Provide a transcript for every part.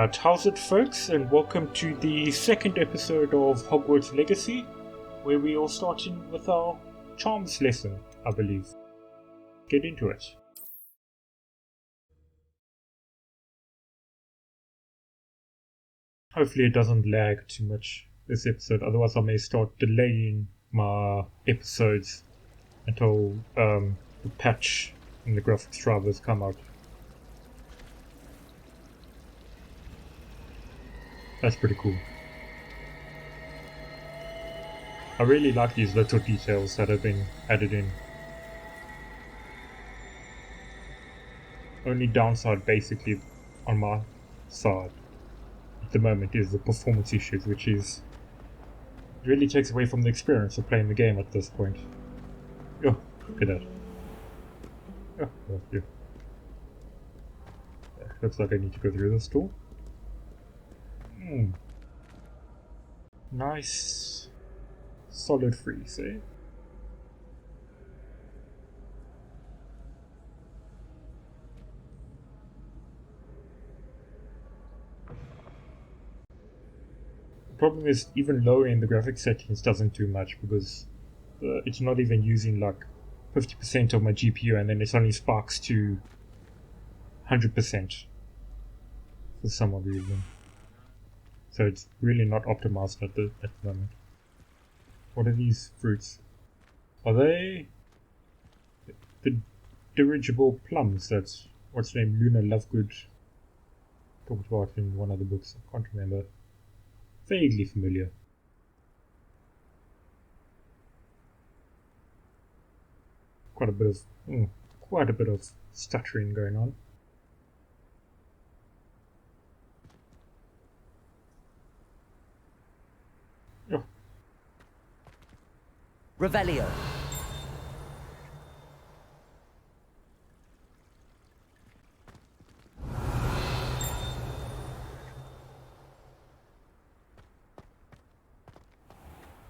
Alright, how's it folks, and welcome to the second episode of Hogwarts Legacy, where we are starting with our charms lesson, I believe. Get into it. Hopefully it doesn't lag too much this episode, otherwise I may start delaying my episodes until the patch and the graphics drivers come out. That's pretty cool. I really like these little details that have been added in. Only downside basically on my side at the moment is the performance issues, which is really takes away from the experience of playing the game at this point. Oh, look at that. Oh, yeah. Looks like I need to go through this door. Nice solid freeze, eh? The problem is even lowering the graphics settings doesn't do much because it's not even using like 50% of my GPU, and then it only sparks to 100% for some odd reason. So it's really not optimized at the moment. What are these fruits? Are they the dirigible plums? That's what's the name? Luna Lovegood talked about in one of the books. I can't remember. Vaguely familiar. Quite a bit of stuttering going on. Oh. Revelio.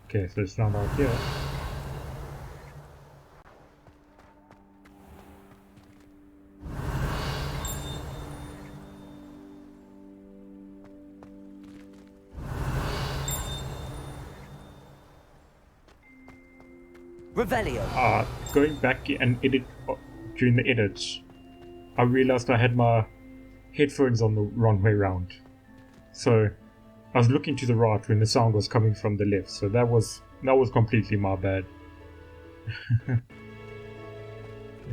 Okay, so it's not out here. Revelio. Going back and during the edit, I realized I had my headphones on the wrong way round. So I was looking to the right when the sound was coming from the left, so that was completely my bad.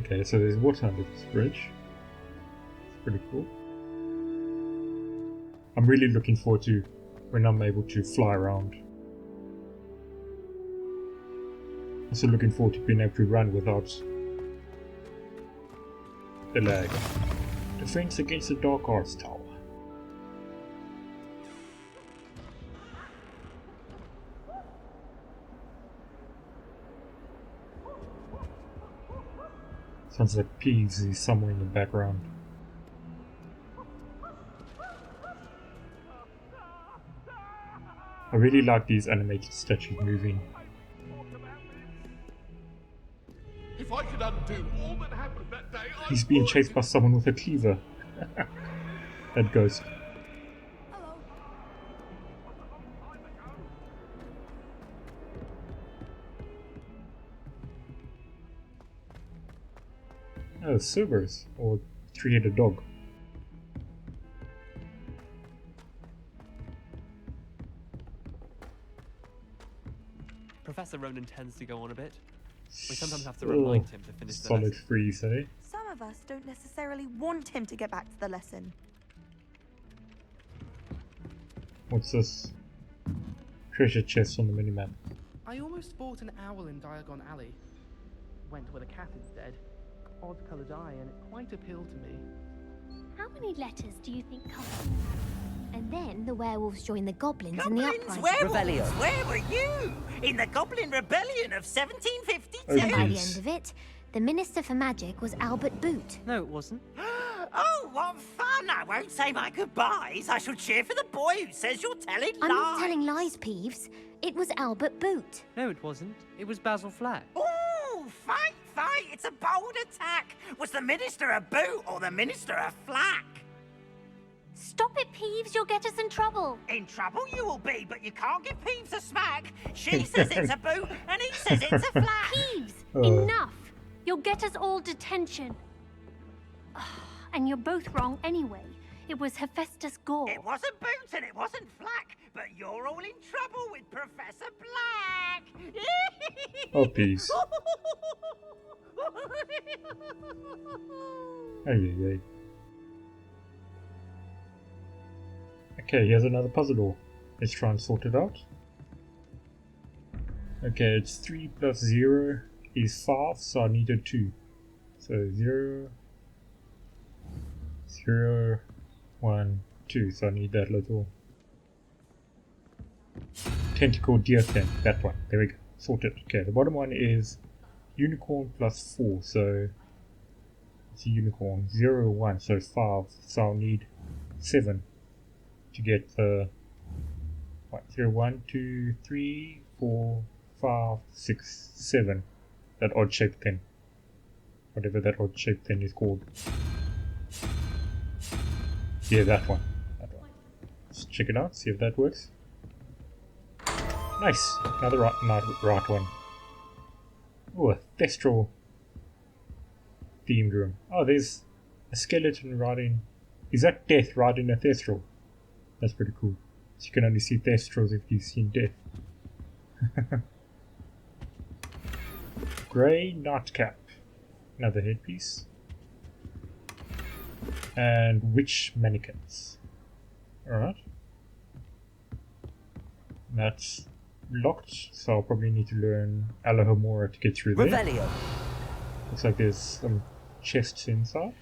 Okay, so there's water under this bridge. It's pretty cool. I'm really looking forward to when I'm able to fly around. Also looking forward to being able to run without the lag. Defense against the Dark Arts Tower. Sounds like Peeves is somewhere in the background. I really like these animated statues moving. If I could undo all that happened that day, He's being chased by someone with a cleaver. That ghost. Oh, Cerberus, or three-headed dog. Professor Ronen tends to go on a bit. We sometimes have to remind him to finish the lesson. Solid freeze, eh? Some of us don't necessarily want him to get back to the lesson. What's this? Treasure chest on the minimap. I almost bought an owl in Diagon Alley. Went with a cat instead. Odd-coloured eye, and it quite appealed to me. How many letters do you think come? And then the werewolves joined the goblins in the uprising. Revelio. Where were you? In the Goblin Rebellion of 1752? Oh, And by the jeez. end of it, the Minister for Magic was Albert Boot. No, it wasn't. Oh, what fun! I won't say my goodbyes. I shall cheer for the boy who says you're telling lies. I'm not telling lies, Peeves. It was Albert Boot. No, it wasn't. It was Basil Flack. Ooh, fight! It's a bold attack. Was the Minister a boot or the Minister a flack? Stop it, Peeves. You'll get us in trouble. In trouble you will be, but you can't give Peeves a smack. She says it's a boo, and he says it's a flag. Peeves, enough. You'll get us all detention. And you're both wrong anyway. It was Hephaestus Gore. It wasn't Boot and it wasn't Flack, but you're all in trouble with Professor Black. Oh, peace. Ay. Okay, here's another puzzle door. Let's try and sort it out. Okay, it's 3 plus 0 is 5, so I needed 2. So 0, 0, 1, 2, so I need that little tentacle deer thing, that one. There we go, sorted. Okay, the bottom one is unicorn plus 4, so it's a unicorn. 0, 1, so 5, so I'll need 7 to get the 0, 1, 2, 3, 4, 5, 6, 7. That odd shaped thing. Whatever that odd shaped thing is called. Yeah, that one. Let's check it out, see if that works. Nice! Another right one. Oh, a thestral themed room. Oh, there's a skeleton riding. Is that Death riding a thestral? That's pretty cool. So you can only see thestrals if you've seen Death. Grey nightcap. Another headpiece. And witch mannequins. Alright. That's locked, so I'll probably need to learn Alohomora to get through there. Revelio. Looks like there's some chests inside.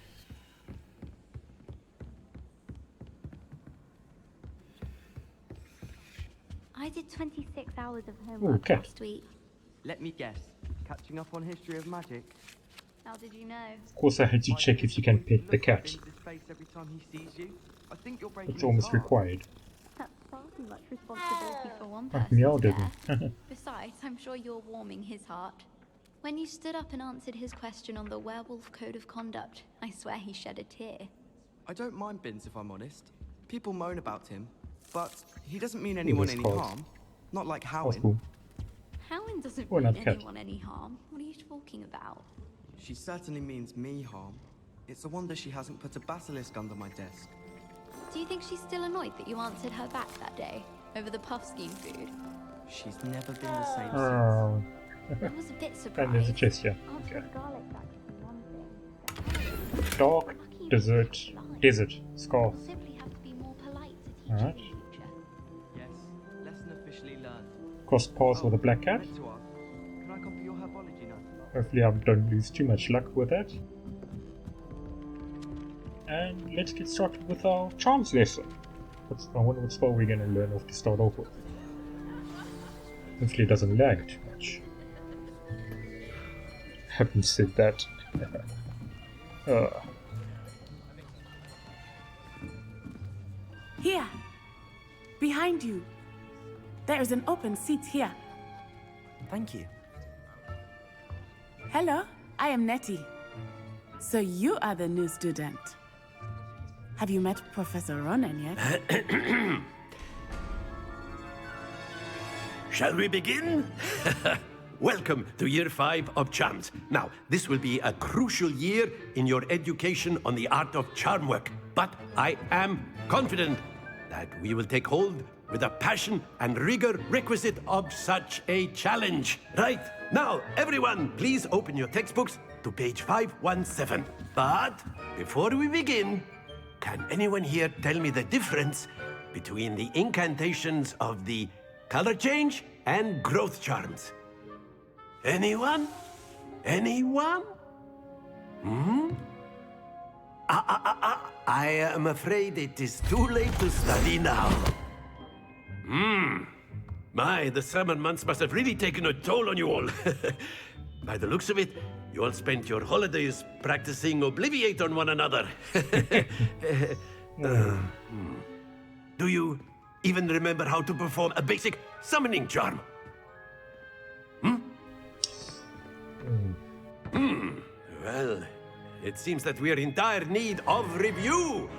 I did 26 hours of homework Okay. last week. Let me guess. Catching up on history of magic. How did you know? Of course I had to check if you can pet the cat. Every time he sees you. I think you're breaking It's almost his heart. required. That's far too much responsibility for one Oh, person. meow there. didn't. Besides, I'm sure you're warming his heart. When you stood up and answered his question on the werewolf code of conduct, I swear he shed a tear. I don't mind Binns if I'm honest. People moan about him, but he doesn't mean anyone this any card. harm. Not like That's Howin. cool. Howin doesn't Or mean another cat. anyone any harm. What are you talking about? She certainly means me harm. It's a wonder she hasn't put a basilisk under my desk. Do you think she's still annoyed that you answered her back that day over the puff scheme food? She's never been the same since. Oh. I was a bit And there's a surprised. chest here. Answer Okay. the garlic back is one thing. Dark desert desert scarf. You'll simply have to be more polite to teach Alright. in the future. Yes, lesson officially learned. Crossed paths with a black cat. meant to ask, can I copy your herbology note? Hopefully I don't lose too much luck with that. And let's get started with our charms lesson. I wonder what spell we're going to learn off to start off with. Hopefully it doesn't lag too much. Haven't said that. Here, behind you. There is an open seat here. Thank you. Hello, I am Nettie. So you are the new student. Have you met Professor Ronen yet? Shall we begin? Welcome to Year 5 of Charms. Now, this will be a crucial year in your education on the art of charm work. But I am confident that we will take hold with the passion and rigor requisite of such a challenge. Right, now, everyone, please open your textbooks to page 517. But before we begin, can anyone here tell me the difference between the incantations of the color change and growth charms? Anyone? Anyone? I am afraid it is too late to study now. My, the summer months must have really taken a toll on you all. By the looks of it, you all spent your holidays practicing Obliviate on one another. Do you even remember how to perform a basic summoning charm? Well, it seems that we are in dire need of review.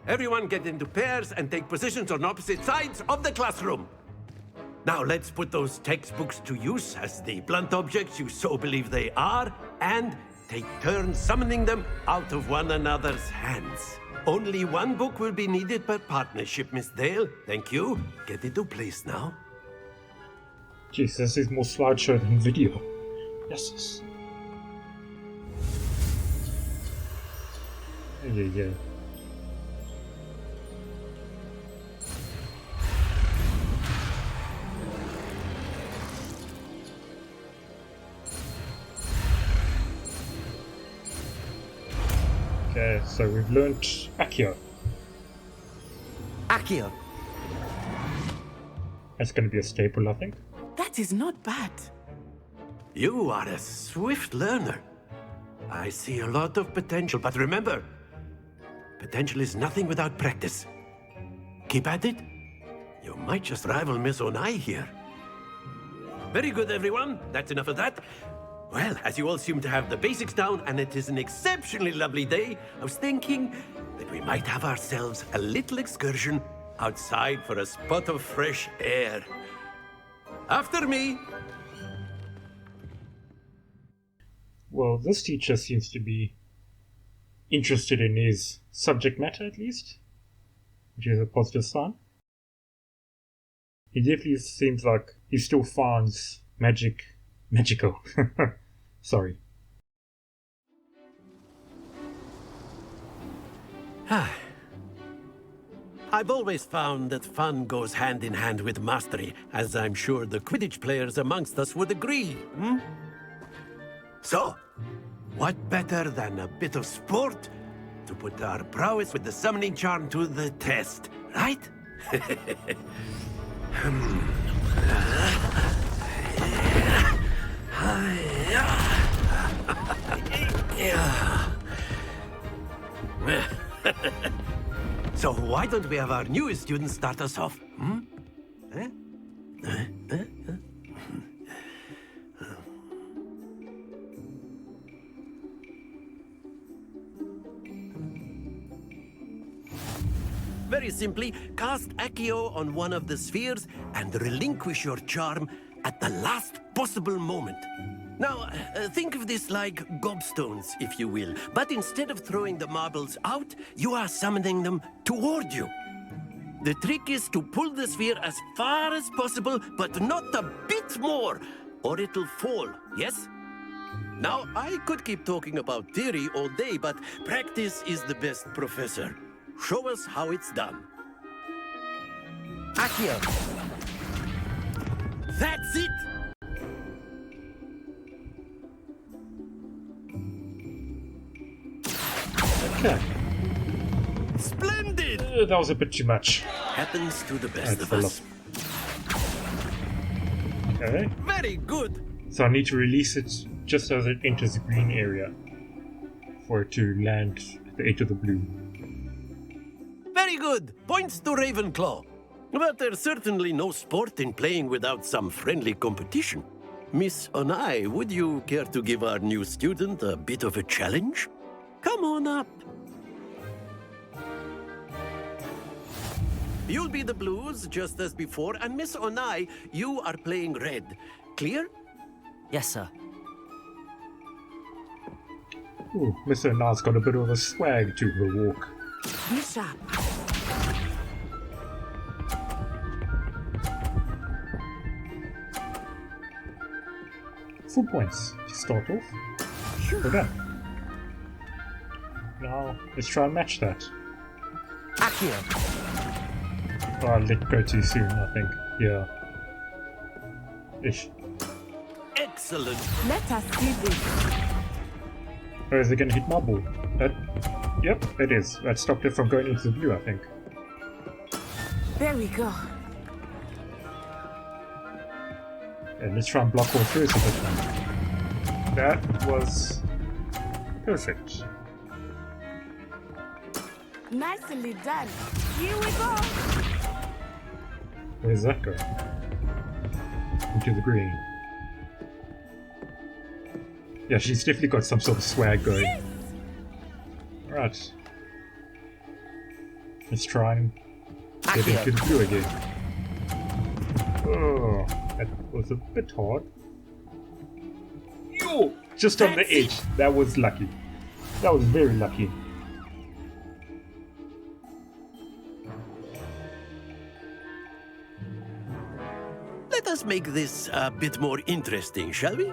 Everyone get into pairs and take positions on opposite sides of the classroom. Now let's put those textbooks to use as the blunt objects you so believe they are, and take turns summoning them out of one another's hands. Only one book will be needed per partnership, Miss Dale. Thank you. Get into place now. Jeez, this is more slideshow than video. Yes. Yeah. Okay, so we've learnt Accio. Accio. That's going to be a staple, I think. That is not bad. You are a swift learner. I see a lot of potential, but remember, potential is nothing without practice. Keep at it. You might just rival Miss Onai here. Very good, everyone. That's enough of that. Well, as you all seem to have the basics down, and it is an exceptionally lovely day, I was thinking that we might have ourselves a little excursion outside for a spot of fresh air. After me! Well, this teacher seems to be interested in his subject matter, at least, which is a positive sign. He definitely seems like he still finds magical. Sorry. I've always found that fun goes hand in hand with mastery, as I'm sure the Quidditch players amongst us would agree, So, what better than a bit of sport to put our prowess with the summoning charm to the test, right? So why don't we have our newest student start us off? Very simply, cast Accio on one of the spheres and relinquish your charm at the last possible moment. Now, think of this like gobstones, if you will. But instead of throwing the marbles out, you are summoning them toward you. The trick is to pull the sphere as far as possible, but not a bit more, or it'll fall, yes? Now, I could keep talking about theory all day, but practice is the best professor. Show us how it's done. Accio. That's it! Okay. Splendid! That was a bit too much. Happens to the best of a us. Okay. Very good! So I need to release it just as it enters the green area for it to land at the edge of the blue. Very good! Points to Ravenclaw. But there's certainly no sport in playing without some friendly competition. Miss Onai, would you care to give our new student a bit of a challenge? Come on up. You'll be the blues, just as before, and Miss Onai, you are playing red. Clear? Yes, sir. Ooh, Miss Onai's got a bit of a swag to her walk. Be sharp. Full points to start off. Well done. Now, let's try and match that. Accio. Oh, I let go too soon, I think. Yeah. Ish. Excellent. Let us see this. Oh, is it going to hit my ball? Yep, it is. That stopped it from going into the blue, I think. There we go. And let's try and block all three of this one. That was perfect. Nicely done. Here we go. Where's that going? Into the green. Yeah, she's definitely got some sort of swag going. Yes! Right. Let's try and get into the blue again. Oh, that was a bit hard. Yo! Just on the edge. That was lucky. That was very lucky. Let us make this a bit more interesting, shall we?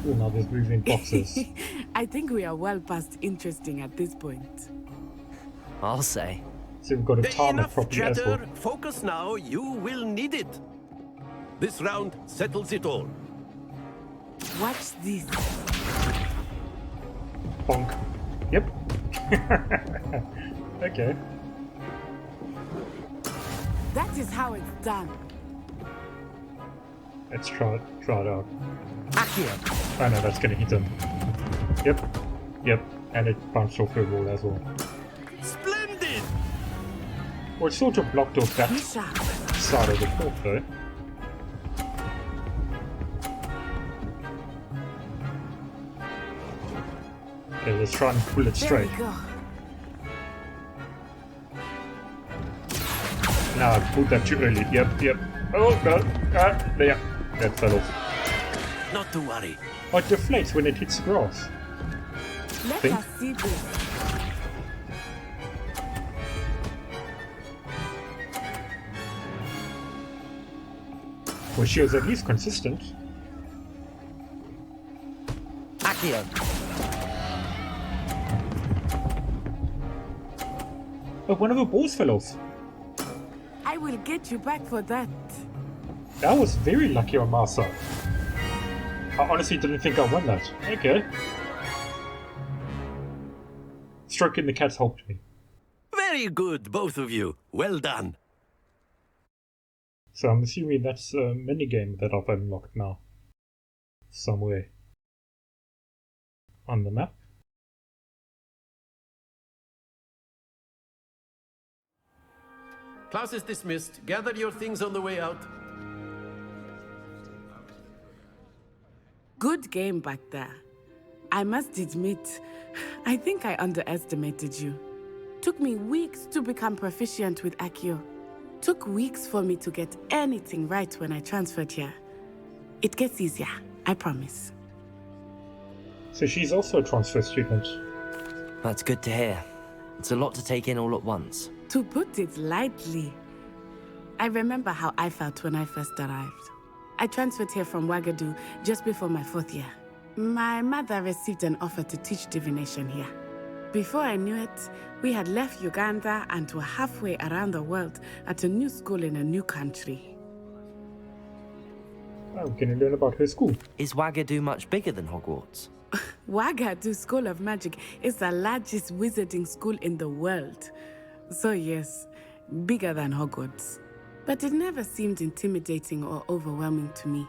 Oh, now there's moving boxes. I think we are well past interesting at this point. I'll say. So we've got to time it Enough properly as chatter. well. Focus now. You will need it. This round settles it all. Watch this. Bonk. Yep. Okay. That is how it's done. Let's try it out. Accio. Oh no, that's gonna hit him. Yep. And it bounced off the wall as well. Splendid! Well, it sort of blocked off that side of the court though. Okay, let's try and pull it straight. There we go. No, I pulled that too early. Yep. Oh no. There. That fell off. Not to worry. Oh, it deflates when it hits the grass. Let us see this. Well, she was at least consistent. Accio. But one of the balls fell off. I will get you back for that. That was very lucky on my side. I honestly didn't think I won that. Okay. Stroking the cats helped me. Very good, both of you. Well done. So I'm assuming that's a minigame that I've unlocked now. Somewhere. On the map. Class is dismissed. Gather your things on the way out. Good game back there. I must admit, I think I underestimated you. Took me weeks to become proficient with Accio. Took weeks for me to get anything right when I transferred here. It gets easier, I promise. So she's also a transfer student. That's good to hear. It's a lot to take in all at once. To put it lightly, I remember how I felt when I first arrived. I transferred here from Uagadou just before my 4th year. My mother received an offer to teach divination here. Before I knew it, we had left Uganda and were halfway around the world at a new school in a new country. Oh, we're going to learn about her school. Is Uagadou much bigger than Hogwarts? Uagadou School of Magic is the largest wizarding school in the world. So yes, bigger than Hogwarts. But it never seemed intimidating or overwhelming to me.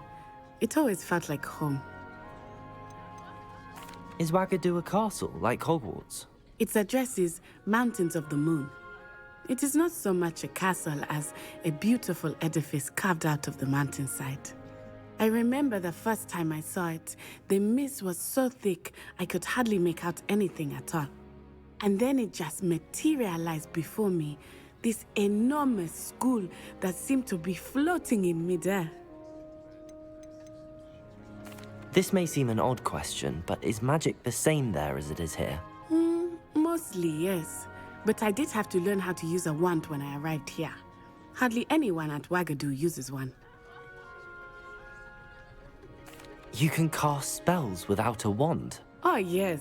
It always felt like home. Is Uagadou a castle, like Hogwarts? Its address is Mountains of the Moon. It is not so much a castle as a beautiful edifice carved out of the mountainside. I remember the first time I saw it, the mist was so thick I could hardly make out anything at all. And then it just materialized before me, this enormous school that seemed to be floating in midair. This may seem an odd question, but is magic the same there as it is here? Mostly, yes. But I did have to learn how to use a wand when I arrived here. Hardly anyone at Uagadou uses one. You can cast spells without a wand? Oh, yes.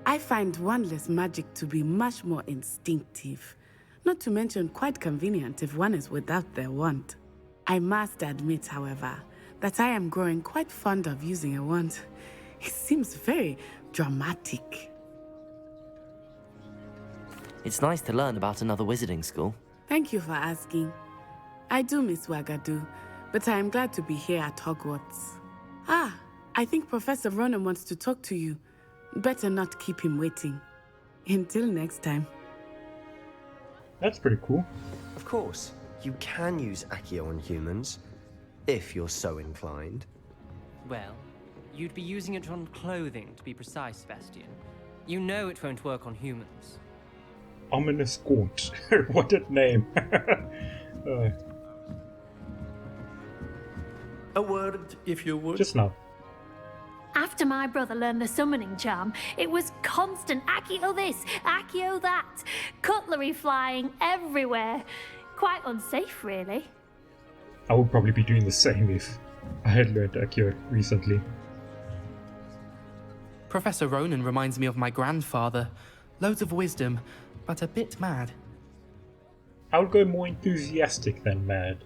I find wandless magic to be much more instinctive. Not to mention quite convenient if one is without their wand. I must admit, however, that I am growing quite fond of using a wand. It seems very dramatic. It's nice to learn about another wizarding school. Thank you for asking. I do miss Uagadou, but I am glad to be here at Hogwarts. I think Professor Ronen wants to talk to you. Better not keep him waiting. Until next time. That's pretty cool. Of course, you can use Accio on humans, if you're so inclined. Well, You'd be using it on clothing, to be precise, Sebastian. You know it won't work on humans. Ominous Gaunt. What a name. A word, if you would. Just now. After my brother learned the summoning charm, it was constant Accio this, Accio that, cutlery flying everywhere. Quite unsafe, really. I would probably be doing the same if I had learned Accio recently. Professor Ronen reminds me of my grandfather. Loads of wisdom, but a bit mad. I would go more enthusiastic than mad.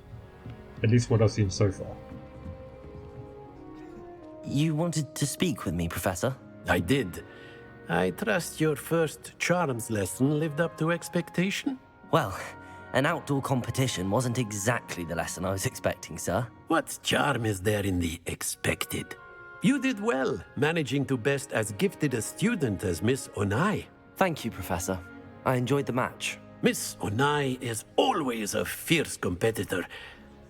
At least what I've seen so far. You wanted to speak with me, Professor? I did. I trust your first charms lesson lived up to expectation? Well, an outdoor competition wasn't exactly the lesson I was expecting, sir. What charm is there in the expected? You did well, managing to best as gifted a student as Miss Onai. Thank you, Professor. I enjoyed the match. Miss Onai is always a fierce competitor,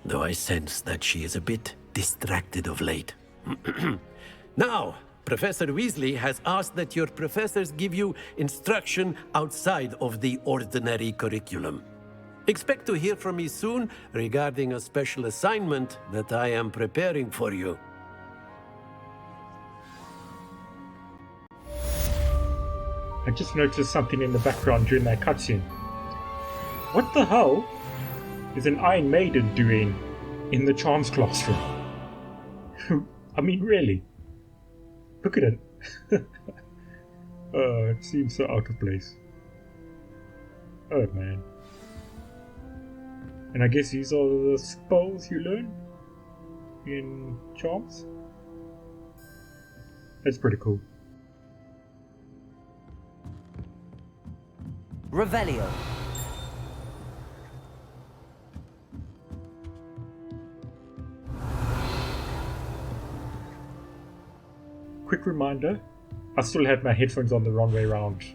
though I sense that she is a bit distracted of late. Now, Professor Weasley has asked that your professors give you instruction outside of the ordinary curriculum. Expect to hear from me soon regarding a special assignment that I am preparing for you. I just noticed something in the background during that cutscene. What the hell is an Iron Maiden doing in the charms classroom? I mean, really? Look at it. It seems so out of place. Oh man. And I guess these are the spells you learn in charms? That's pretty cool. Revelio. Quick reminder, I still had my headphones on the wrong way around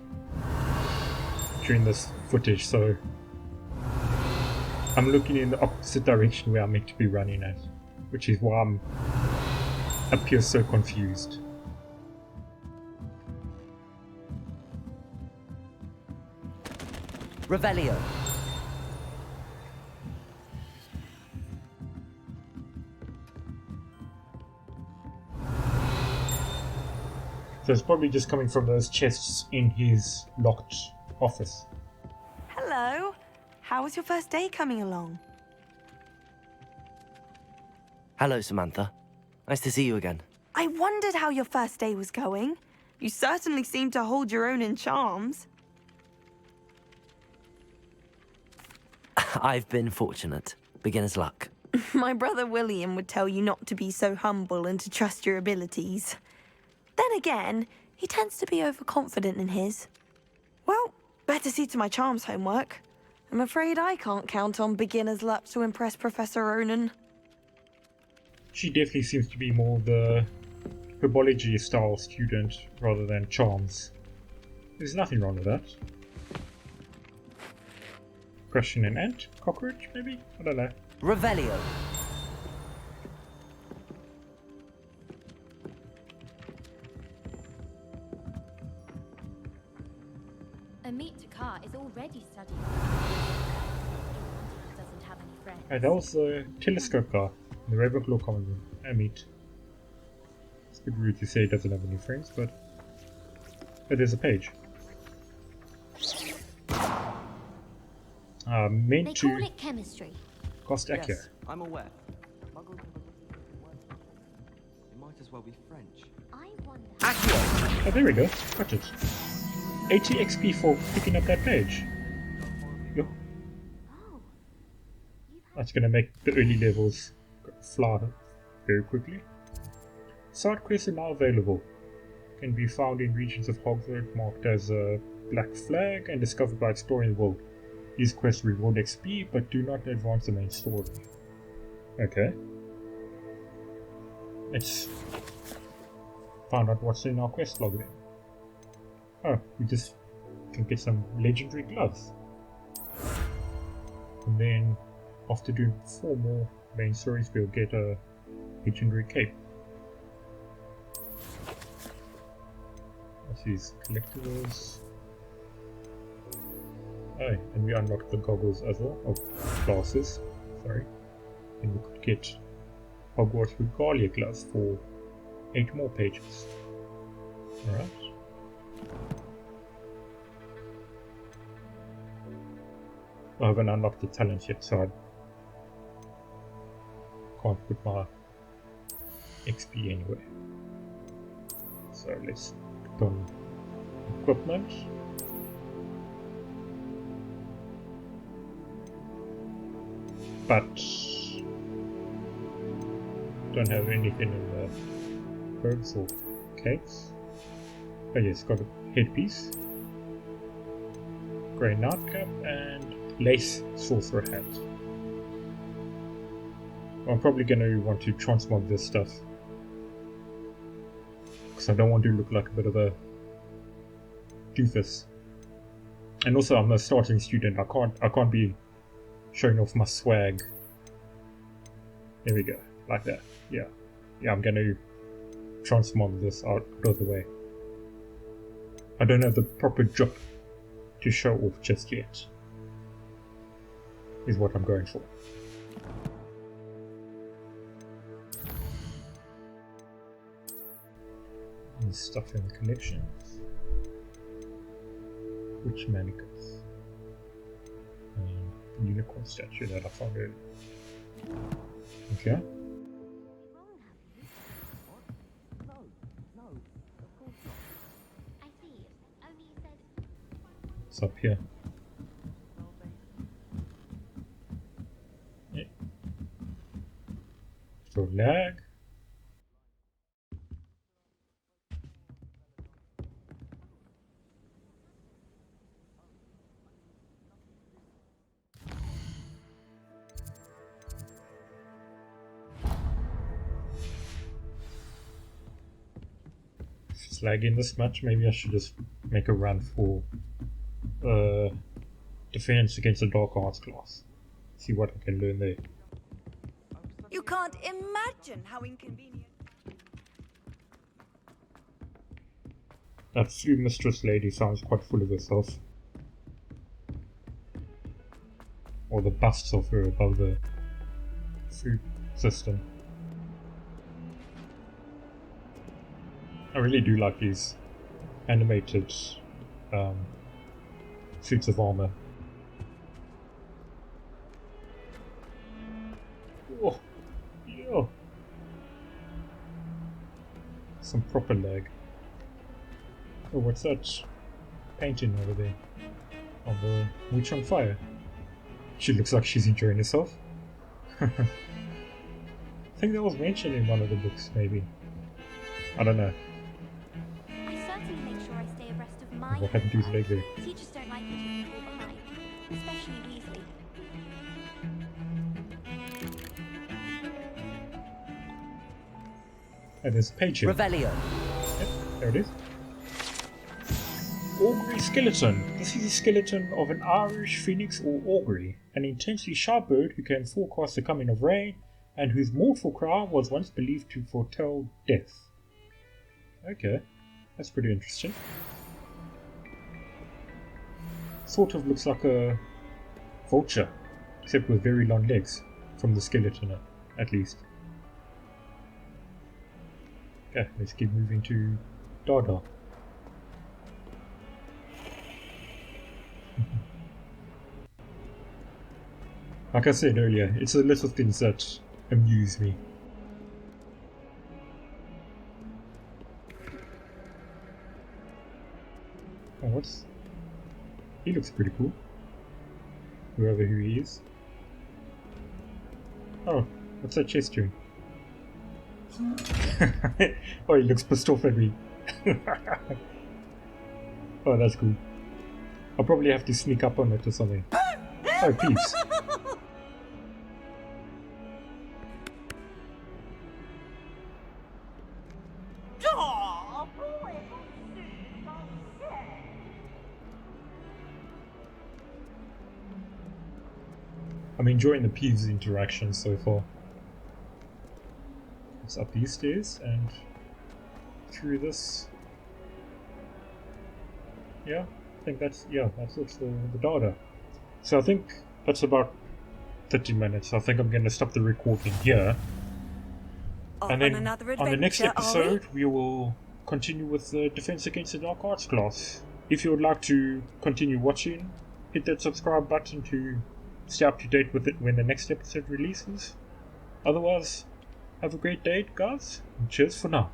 during this footage, so I'm looking in the opposite direction where I'm meant to be running at, which is why I'm appear so confused. Revelio. So it's probably just coming from those chests in his locked office. Hello. How was your first day coming along? Hello, Samantha. Nice to see you again. I wondered how your first day was going. You certainly seem to hold your own in charms. I've been fortunate. Beginner's luck. My brother William would tell you not to be so humble and to trust your abilities. Then again, he tends to be overconfident in his. Well, better see to my charms homework. I'm afraid I can't count on beginner's luck to impress Professor Ronen. She definitely seems to be more the herbology style student rather than charms. There's nothing wrong with that. Question an ant? Cockroach, maybe? I don't know. Revelio. Amit Takar is already studying. He doesn't have any friends. And that was the telescope guy in the Ravenclaw common room. Amit. It's a bit rude to say he doesn't have any friends, but there's a page. Meant They to call it chemistry. cost Accio. Yes, I'm aware. It might as well be French. I wonder. Accio. Oh, there we go. Got it. 80 XP for picking up that page. Yep. Oh. That's going to make the early levels fly very quickly. Side quests are now available. Can be found in regions of Hogwarts marked as a black flag and discovered by exploring the world. These quests reward XP but do not advance the main story. Okay. Let's find out what's in our quest log then. Oh, we just can get some legendary gloves. And then after doing 4 more main stories we'll get a legendary cape. Let's use collectibles. Oh, and we unlocked the goggles as well. Oh, glasses. Sorry. And we could get Hogwarts Regalia gloves for 8 more pages. Alright. I haven't unlocked the talent yet, so I can't put my XP anywhere. So let's put on equipment. But don't have anything in the herbs or cakes. Oh yes, got a headpiece, grey nightcap, and lace sorcerer hat. I'm probably going to want to transmog this stuff because I don't want to look like a bit of a doofus. And also, I'm a starting student. I can't be showing off my swag. There we go, like that. Yeah, I'm going to transmog this out of the way. I don't have the proper drip to show off just yet, is what I'm going for. And stuff in the collections. Which mannequins? Unicorn statue that I found earlier. Okay. It's up here. Yeah. So lag. If it's lagging this much, maybe I should just make a run for defense against the dark arts class. See what I can learn there. You can't imagine how inconvenient. That food mistress lady sounds quite full of herself. Or the busts of her above the food system. I really do like these animated suits of armor. Oh, yeah. Some proper lag. Oh, what's that painting over there? Of the witch on fire. She looks like she's enjoying herself. I think that was mentioned in one of the books, maybe. I don't know. I certainly make sure I stay abreast of my What happened to his leg there? Teachers don't like me to fall behind, especially Weasley. And there's a page here. Revelio. Yep, there it is. Augury skeleton. This is a skeleton of an Irish phoenix or augury, an intensely sharp bird who can forecast the coming of rain and whose mournful cry was once believed to foretell death. Okay, that's pretty interesting. Sort of looks like a vulture, except with very long legs, from the skeleton at least. Okay, let's keep moving to Dada. Like I said earlier, it's the little things that amuse me. Oh, what's... He looks pretty cool. Whoever who he is. Oh, what's that chest doing? Oh, he looks pissed off at me. Oh, that's cool. I'll probably have to sneak up on it or something. Oh, Peeves. I'm enjoying the Peeves interaction so far. It's up these stairs and through this yeah, I think that's the data. So I think that's about 30 minutes. I think I'm going to stop the recording here. And then on the next episode, we will continue with the Defense Against the Dark Arts class. If you would like to continue watching, hit that subscribe button to stay up to date with it when the next episode releases. Otherwise, have a great day, guys, and cheers for now.